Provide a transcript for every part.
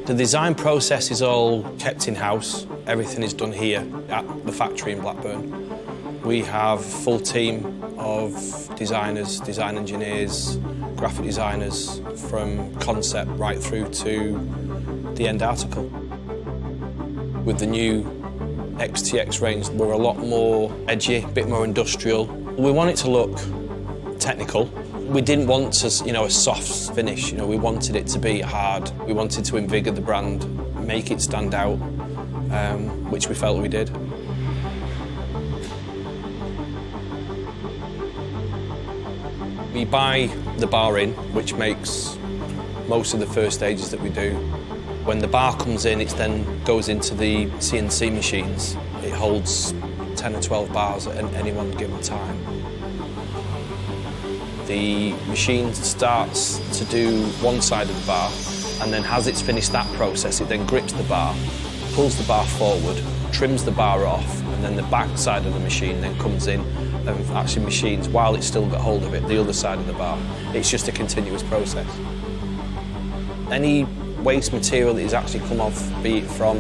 The design process is all kept in-house. Everything is done here at the factory in Blackburn. We have a full team of designers, design engineers, graphic designers, from concept right through to the end article. With the new XTX range, we're a lot more edgy, a bit more industrial. We want it to look technical. We didn't want a soft finish. We wanted it to be hard. We wanted to invigorate the brand, make it stand out, which we felt we did. We buy the bar in, which makes most of the first stages that we do. When the bar comes in, it then goes into the CNC machines. It holds 10 or 12 bars at any one given time. The machine starts to do one side of the bar, and then as it's finished that process, it then grips the bar, pulls the bar forward, trims the bar off, and then the back side of the machine then comes in and actually machines, while it's still got hold of it, the other side of the bar. It's just a continuous process. Any waste material that is actually come off, be it from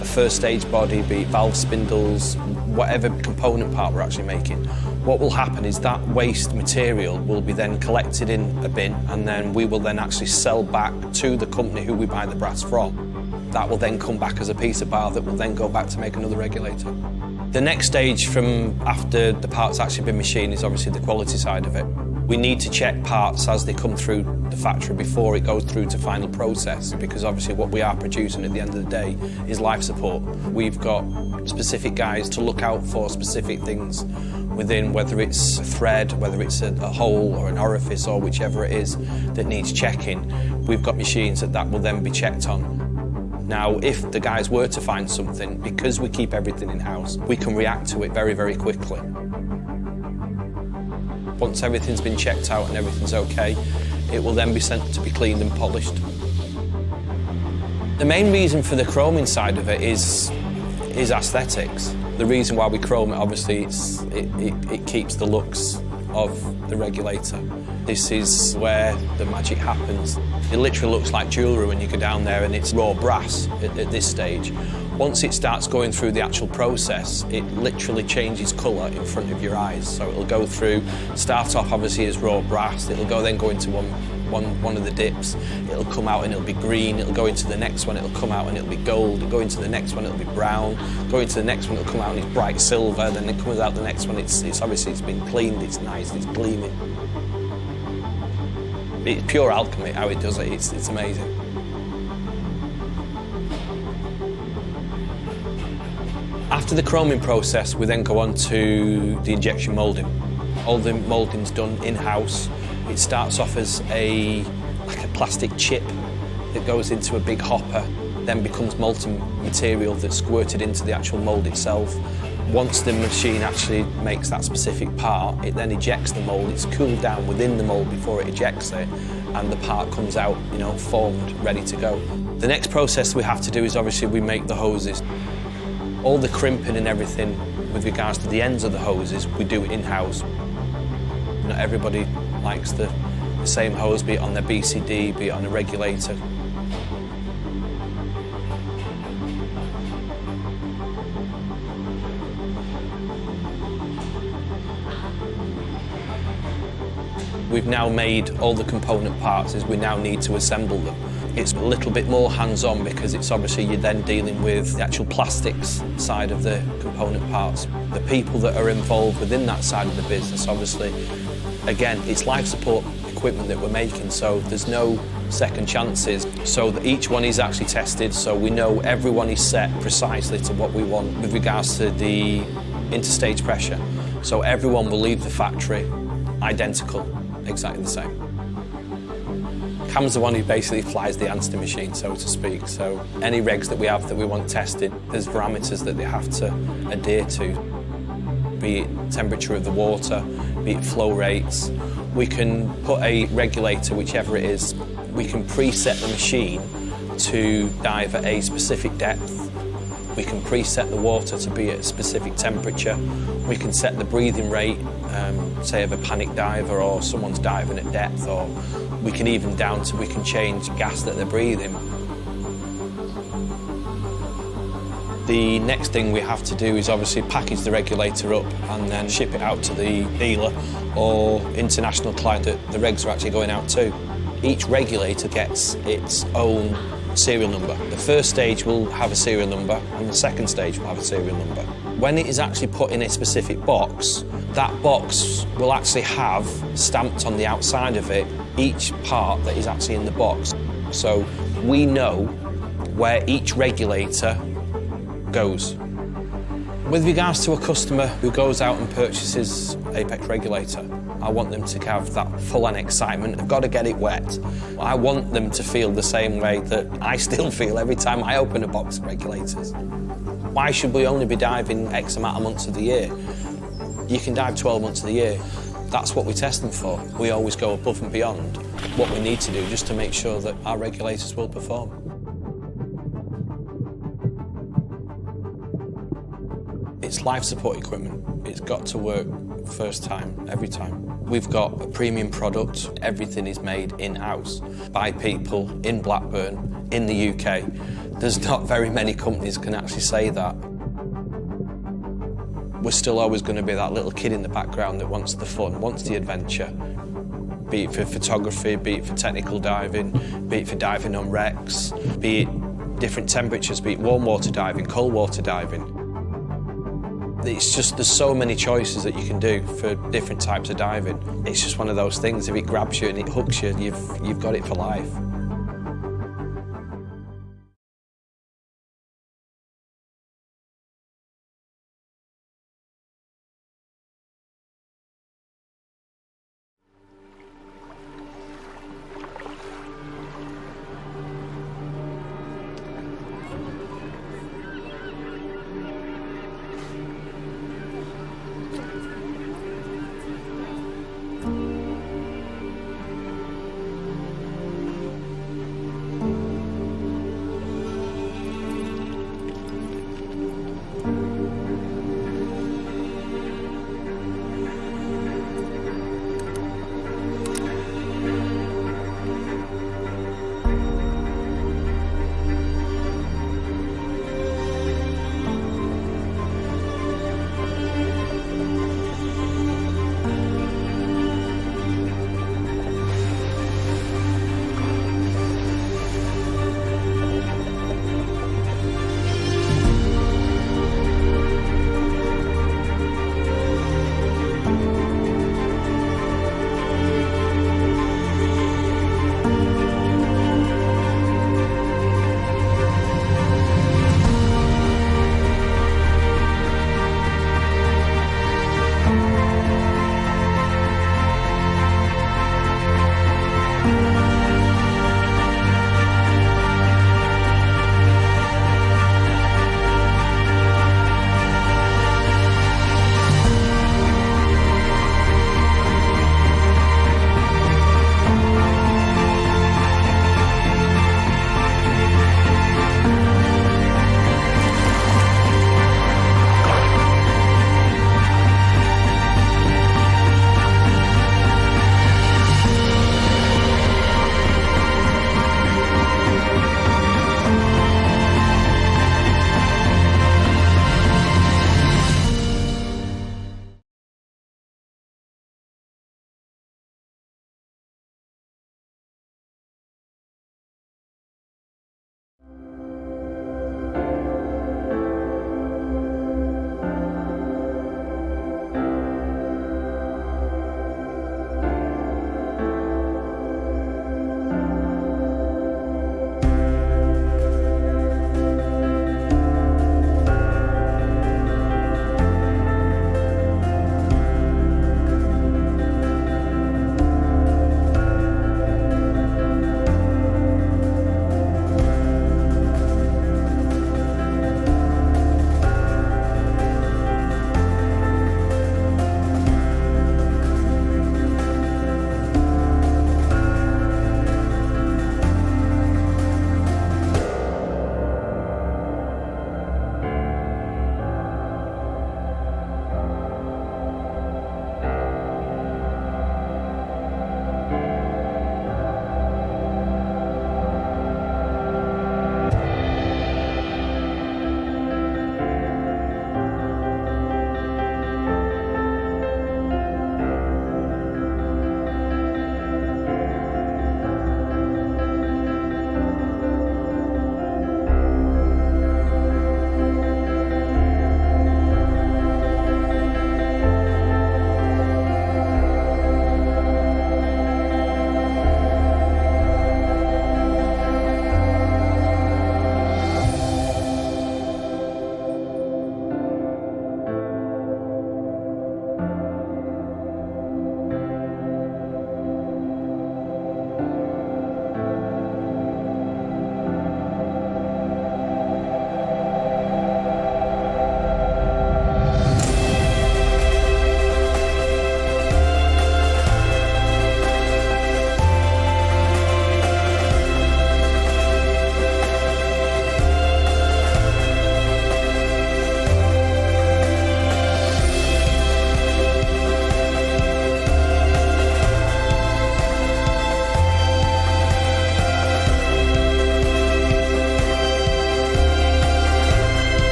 a first stage body, be it valve spindles, whatever component part we're actually making, what will happen is that waste material will be then collected in a bin, and then we will then actually sell back to the company who we buy the brass from. That will then come back as a piece of bar that will then go back to make another regulator. The next stage from after the part's actually been machined is obviously the quality side of it. We need to check parts as they come through the factory before it goes through to final process, because obviously what we are producing at the end of the day is life support. We've got specific guys to look out for specific things within, whether it's a thread, whether it's a hole or an orifice or whichever it is that needs checking. We've got machines that will then be checked on. Now, if the guys were to find something, because we keep everything in-house, we can react to it very, very quickly. Once everything's been checked out and everything's okay, it will then be sent to be cleaned and polished. The main reason for the chroming side of it is aesthetics. The reason why we chrome it, obviously, it keeps the looks of the regulator. This is where the magic happens. It literally looks like jewellery when you go down there, and it's raw brass at this stage. Once it starts going through the actual process, it literally changes colour in front of your eyes. So it'll go through, start off obviously as raw brass, it'll then go into one of the dips, it'll come out and it'll be green, it'll go into the next one, it'll come out and it'll be gold, it'll go into the next one, it'll be brown, go into the next one, it'll come out and it's bright silver, then it comes out the next one, it's obviously it's been cleaned, it's nice, it's gleaming. It's pure alchemy how it does it, it's amazing. After the chroming process, we then go on to the injection moulding. All the moulding's done in-house. It starts off as like a plastic chip that goes into a big hopper, then becomes molten material that's squirted into the actual mould itself. Once the machine actually makes that specific part, it then ejects the mould. It's cooled down within the mould before it ejects it, and the part comes out, formed, ready to go. The next process we have to do is obviously we make the hoses. All the crimping and everything with regards to the ends of the hoses, we do it in-house. Not everybody likes the same hose, be it on their BCD, be it on a regulator. We've now made all the component parts, as we now need to assemble them. It's a little bit more hands-on because it's obviously you're then dealing with the actual plastics side of the component parts. The people that are involved within that side of the business, obviously, again, it's life support equipment that we're making, so there's no second chances. So that each one is actually tested, so we know everyone is set precisely to what we want with regards to the interstage pressure. So everyone will leave the factory identical, exactly the same. Cam's the one who basically flies the answer machine, so to speak. So any regs that we have that we want tested, there's parameters that they have to adhere to, be it temperature of the water, be it flow rates. We can put a regulator, whichever it is, we can preset the machine to dive at a specific depth. We can preset the water to be at a specific temperature. We can set the breathing rate, say of a panic diver or someone's diving at depth, or we can even we can change gas that they're breathing The next thing we have to do is obviously package the regulator up and then ship it out to the dealer or international client that the regs are actually going out to. Each regulator gets its own serial number. The first stage will have a serial number and the second stage will have a serial number. When it is actually put in a specific box, that box will actually have stamped on the outside of it each part that is actually in the box. So we know where each regulator goes. With regards to a customer who goes out and purchases Apeks regulator, I want them to have that full-on excitement. They've got to get it wet. I want them to feel the same way that I still feel every time I open a box of regulators. Why should we only be diving X amount of months of the year? You can dive 12 months of the year. That's what we test them for. We always go above and beyond what we need to do just to make sure that our regulators will perform. It's life support equipment. It's got to work first time, every time. We've got a premium product. Everything is made in-house by people in Blackburn, in the UK. There's not very many companies can actually say that. We're still always going to be that little kid in the background that wants the fun, wants the adventure. Be it for photography, be it for technical diving, be it for diving on wrecks, be it different temperatures, be it warm water diving, cold water diving. It's just, there's so many choices that you can do for different types of diving. It's just one of those things, if it grabs you and it hooks you, you've got it for life.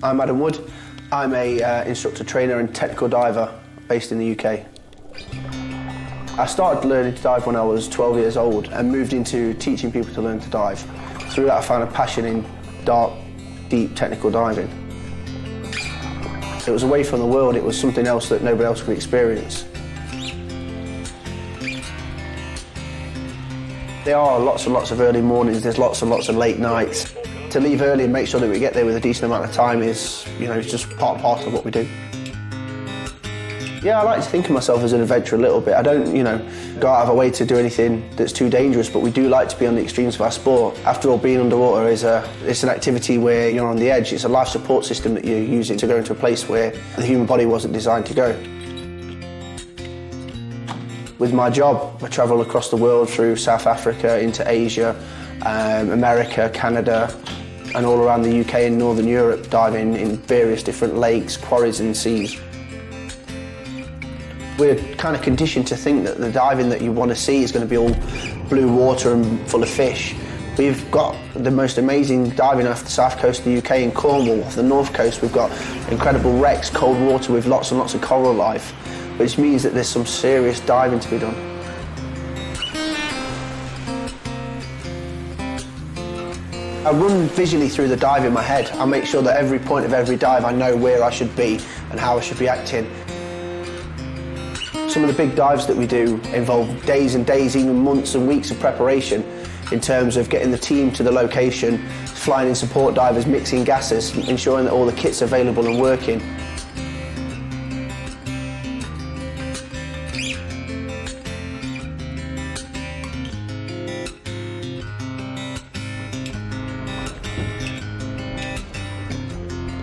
I'm Adam Wood. I'm a instructor, trainer and technical diver based in the UK. I started learning to dive when I was 12 years old and moved into teaching people to learn to dive. Through that I found a passion in dark, deep technical diving. It was away from the world, it was something else that nobody else could experience. There are lots and lots of early mornings, there's lots and lots of late nights. To leave early and make sure that we get there with a decent amount of time is, it's just part and parcel of what we do. Yeah, I like to think of myself as an adventurer a little bit. I don't, go out of our way to do anything that's too dangerous, but we do like to be on the extremes of our sport. After all, being underwater it's an activity where you're on the edge. It's a life support system that you're using to go into a place where the human body wasn't designed to go. With my job, I travel across the world through South Africa, into Asia, America, Canada, and all around the UK and Northern Europe, diving in various different lakes, quarries and seas. We're kind of conditioned to think that the diving that you want to see is going to be all blue water and full of fish. We've got the most amazing diving off the south coast of the UK in Cornwall. Off the north coast we've got incredible wrecks, cold water with lots and lots of coral life, which means that there's some serious diving to be done. I run visually through the dive in my head. I make sure that every point of every dive I know where I should be and how I should be acting. Some of the big dives that we do involve days and days, even months and weeks of preparation in terms of getting the team to the location, flying in support divers, mixing gases, ensuring that all the kit's available and working.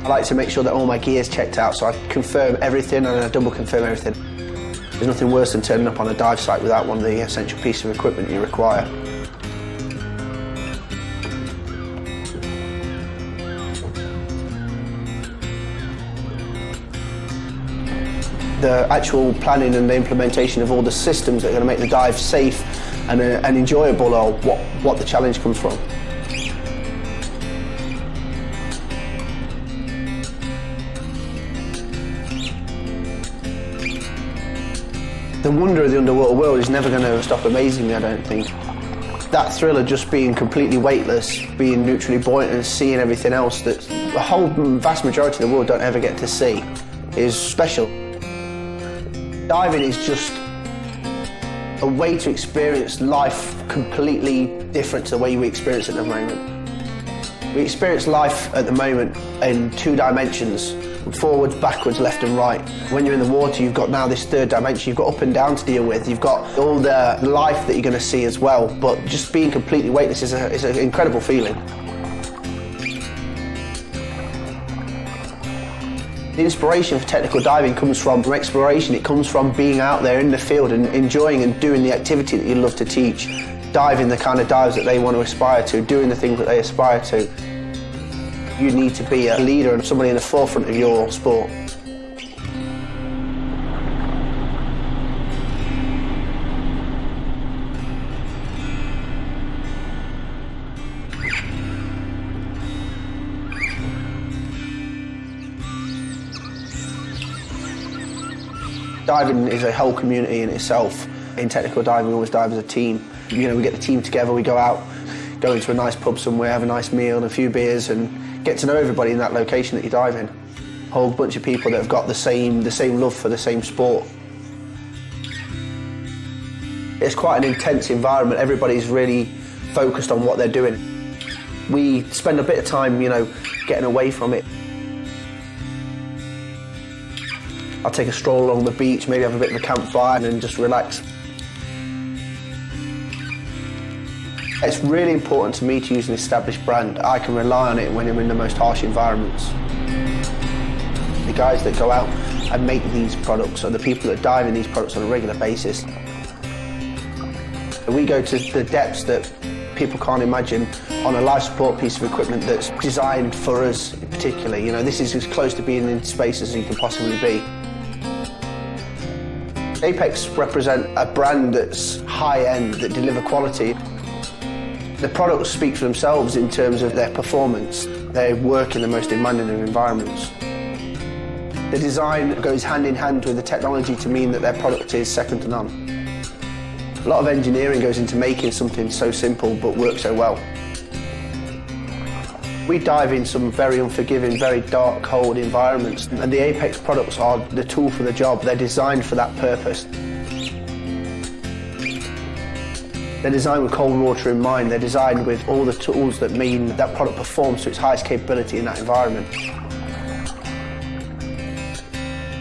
I like to make sure that all my gear's checked out, so I confirm everything and I double confirm everything. There's nothing worse than turning up on a dive site without one of the essential pieces of equipment you require. The actual planning and the implementation of all the systems that are going to make the dive safe and enjoyable are what the challenge comes from. The wonder of the underwater world is never going to stop amazing me, I don't think. That thrill of just being completely weightless, being neutrally buoyant and seeing everything else that the whole vast majority of the world don't ever get to see is special. Diving is just a way to experience life completely different to the way we experience it at the moment. We experience life at the moment in two dimensions. Forwards, backwards, left and right. When you're in the water, you've got now this third dimension. You've got up and down to deal with. You've got all the life that you're going to see as well. But just being completely weightless is an incredible feeling. The inspiration for technical diving comes from exploration. It comes from being out there in the field and enjoying and doing the activity that you love to teach. Diving the kind of dives that they want to aspire to, doing the things that they aspire to. You need to be a leader and somebody in the forefront of your sport. Diving is a whole community in itself. In technical diving, we always dive as a team. We get the team together, we go out, go into a nice pub somewhere, have a nice meal and a few beers and get to know everybody in that location that you dive in. A whole bunch of people that have got the same love for the same sport. It's quite an intense environment. Everybody's really focused on what they're doing. We spend a bit of time, getting away from it. I'll take a stroll along the beach, maybe have a bit of a campfire and then just relax. It's really important to me to use an established brand. I can rely on it when I'm in the most harsh environments. The guys that go out and make these products are the people that dive in these products on a regular basis. We go to the depths that people can't imagine on a life support piece of equipment that's designed for us particularly. This is as close to being in space as you can possibly be. Apeks represent a brand that's high-end, that deliver quality. The products speak for themselves in terms of their performance. They work in the most demanding of environments. The design goes hand in hand with the technology to mean that their product is second to none. A lot of engineering goes into making something so simple but works so well. We dive in some very unforgiving, very dark, cold environments, and the Apeks products are the tool for the job. They're designed for that purpose. They're designed with cold water in mind. They're designed with all the tools that mean that product performs to its highest capability in that environment.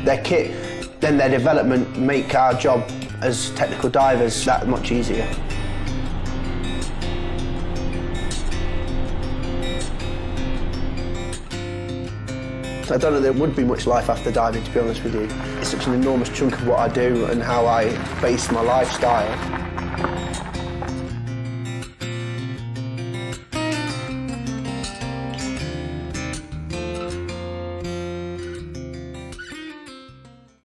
Their kit, then their development, make our job as technical divers that much easier. I don't know there would be much life after diving, to be honest with you. It's such an enormous chunk of what I do and how I base my lifestyle.